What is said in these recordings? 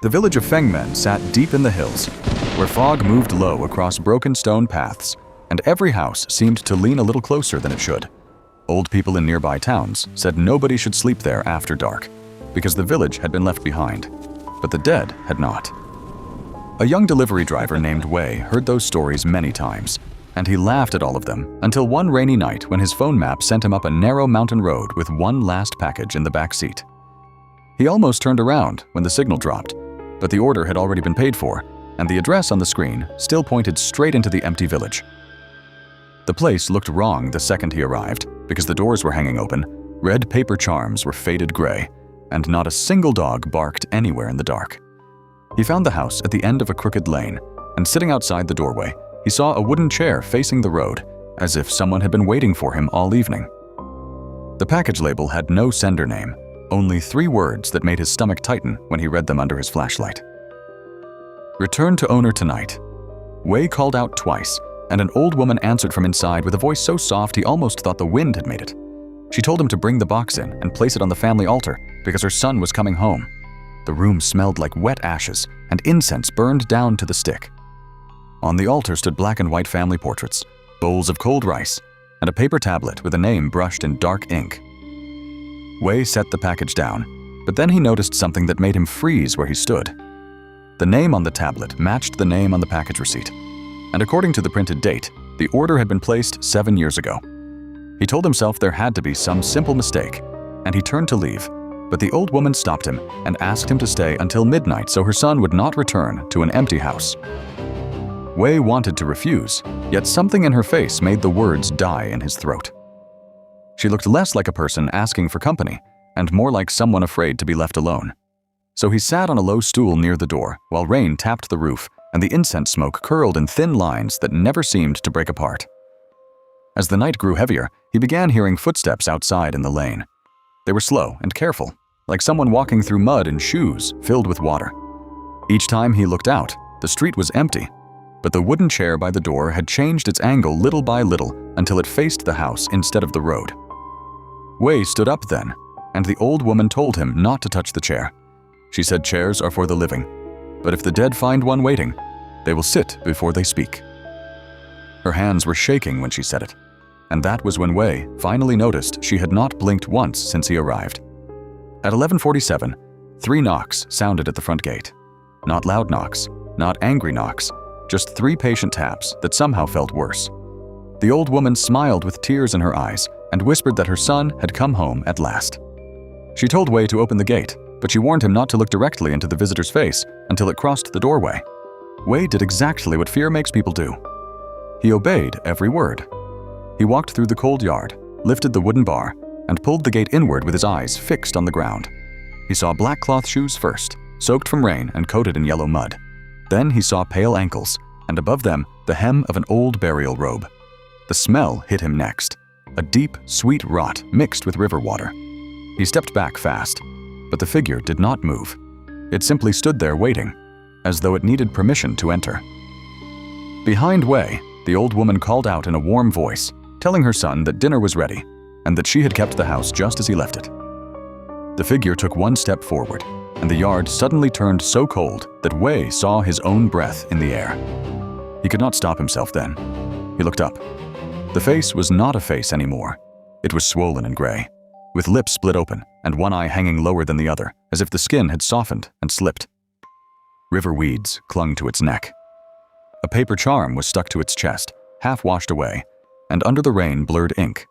The village of Fengmen sat deep in the hills, where fog moved low across broken stone paths, and every house seemed to lean a little closer than it should. Old people in nearby towns said nobody should sleep there after dark, because the village had been left behind, but the dead had not. A young delivery driver named Wei heard those stories many times, and he laughed at all of them until one rainy night when his phone map sent him up a narrow mountain road with one last package in the back seat. He almost turned around when the signal dropped, but the order had already been paid for, and the address on the screen still pointed straight into the empty village. The place looked wrong the second he arrived, because the doors were hanging open, red paper charms were faded gray, and not a single dog barked anywhere in the dark. He found the house at the end of a crooked lane, and sitting outside the doorway, he saw a wooden chair facing the road, as if someone had been waiting for him all evening. The package label had no sender name, only 3 words that made his stomach tighten when he read them under his flashlight. "Return to owner tonight." Wei called out twice, and an old woman answered from inside with a voice so soft he almost thought the wind had made it. She told him to bring the box in and place it on the family altar because her son was coming home. The room smelled like wet ashes, and incense burned down to the stick. On the altar stood black and white family portraits, bowls of cold rice, and a paper tablet with a name brushed in dark ink. Wei set the package down, but then he noticed something that made him freeze where he stood. The name on the tablet matched the name on the package receipt, and according to the printed date, the order had been placed 7 years ago. He told himself there had to be some simple mistake, and he turned to leave, but the old woman stopped him and asked him to stay until midnight so her son would not return to an empty house. Wei wanted to refuse, yet something in her face made the words die in his throat. She looked less like a person asking for company and more like someone afraid to be left alone. So he sat on a low stool near the door while rain tapped the roof and the incense smoke curled in thin lines that never seemed to break apart. As the night grew heavier, he began hearing footsteps outside in the lane. They were slow and careful, like someone walking through mud in shoes filled with water. Each time he looked out, the street was empty, but the wooden chair by the door had changed its angle little by little until it faced the house instead of the road. Wei stood up then, and the old woman told him not to touch the chair. She said chairs are for the living, but if the dead find one waiting, they will sit before they speak. Her hands were shaking when she said it, and that was when Wei finally noticed she had not blinked once since he arrived. At 11:47, 3 knocks sounded at the front gate. Not loud knocks, not angry knocks, just 3 patient taps that somehow felt worse. The old woman smiled with tears in her eyes and whispered that her son had come home at last. She told Wei to open the gate, but she warned him not to look directly into the visitor's face until it crossed the doorway. Wei did exactly what fear makes people do. He obeyed every word. He walked through the cold yard, lifted the wooden bar, and pulled the gate inward with his eyes fixed on the ground. He saw black cloth shoes first, soaked from rain and coated in yellow mud. Then he saw pale ankles, and above them, the hem of an old burial robe. The smell hit him next, a deep, sweet rot mixed with river water. He stepped back fast, but the figure did not move. It simply stood there waiting, as though it needed permission to enter. Behind Wei, the old woman called out in a warm voice, telling her son that dinner was ready, and that she had kept the house just as he left it. The figure took 1 step forward, and the yard suddenly turned so cold that Wei saw his own breath in the air. He could not stop himself then. He looked up. The face was not a face anymore. It was swollen and gray, with lips split open and one eye hanging lower than the other, as if the skin had softened and slipped. River weeds clung to its neck. A paper charm was stuck to its chest, half washed away, and under the rain blurred ink.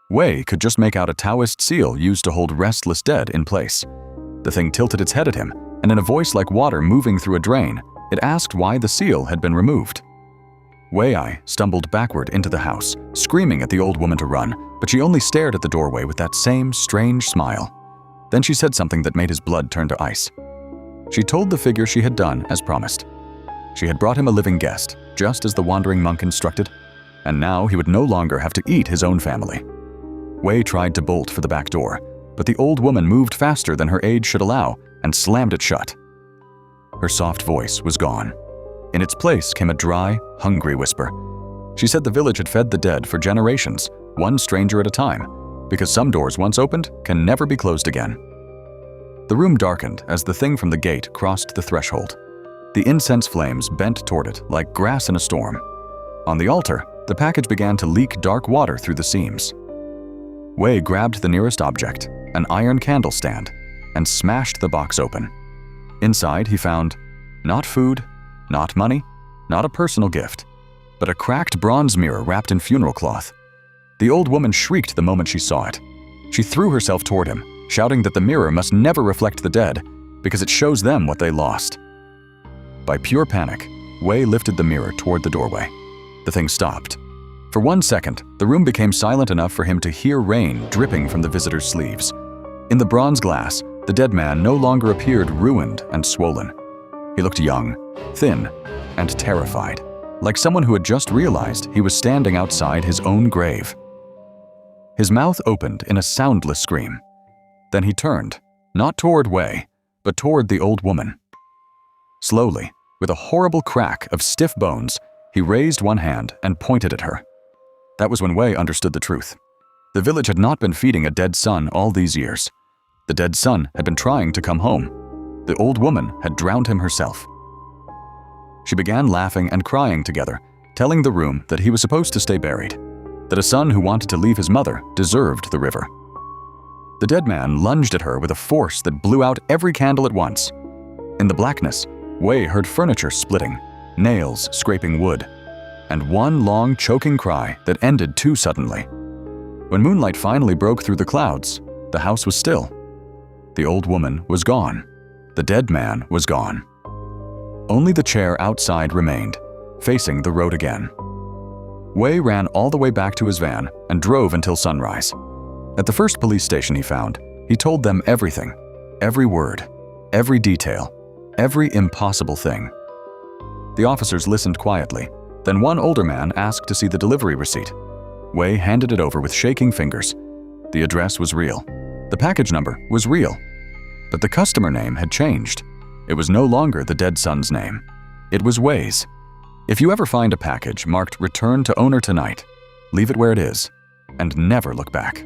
Wei could just make out a Taoist seal used to hold restless dead in place. The thing tilted its head at him, and in a voice like water moving through a drain, it asked why the seal had been removed. Wei stumbled backward into the house, screaming at the old woman to run, but she only stared at the doorway with that same strange smile. Then she said something that made his blood turn to ice. She told the figure she had done as promised. She had brought him a living guest, just as the wandering monk instructed, and now he would no longer have to eat his own family. Wei tried to bolt for the back door, but the old woman moved faster than her age should allow and slammed it shut. Her soft voice was gone. In its place came a dry, hungry whisper. She said the village had fed the dead for generations, one stranger at a time, because some doors once opened can never be closed again. The room darkened as the thing from the gate crossed the threshold. The incense flames bent toward it like grass in a storm. On the altar, the package began to leak dark water through the seams. Wei grabbed the nearest object, an iron candle stand, and smashed the box open. Inside, he found not food, not money, not a personal gift, but a cracked bronze mirror wrapped in funeral cloth. The old woman shrieked the moment she saw it. She threw herself toward him, shouting that the mirror must never reflect the dead because it shows them what they lost. By pure panic, Wei lifted the mirror toward the doorway. The thing stopped. For 1 second, the room became silent enough for him to hear rain dripping from the visitor's sleeves. In the bronze glass, the dead man no longer appeared ruined and swollen. He looked young, thin, and terrified, like someone who had just realized he was standing outside his own grave. His mouth opened in a soundless scream. Then he turned, not toward Wei, but toward the old woman. Slowly, with a horrible crack of stiff bones, he raised one hand and pointed at her. That was when Wei understood the truth. The village had not been feeding a dead son all these years. The dead son had been trying to come home. The old woman had drowned him herself. She began laughing and crying together, telling the room that he was supposed to stay buried, that a son who wanted to leave his mother deserved the river. The dead man lunged at her with a force that blew out every candle at once. In the blackness, Wei heard furniture splitting, nails scraping wood, and one long choking cry that ended too suddenly. When moonlight finally broke through the clouds, the house was still. The old woman was gone. The dead man was gone. Only the chair outside remained, facing the road again. Wei ran all the way back to his van and drove until sunrise. At the first police station he found, he told them everything, every word, every detail, every impossible thing. The officers listened quietly. Then one older man asked to see the delivery receipt. Wei handed it over with shaking fingers. The address was real. The package number was real. But the customer name had changed. It was no longer the dead son's name. It was Wei's. If you ever find a package marked "Return to owner tonight," leave it where it is and never look back.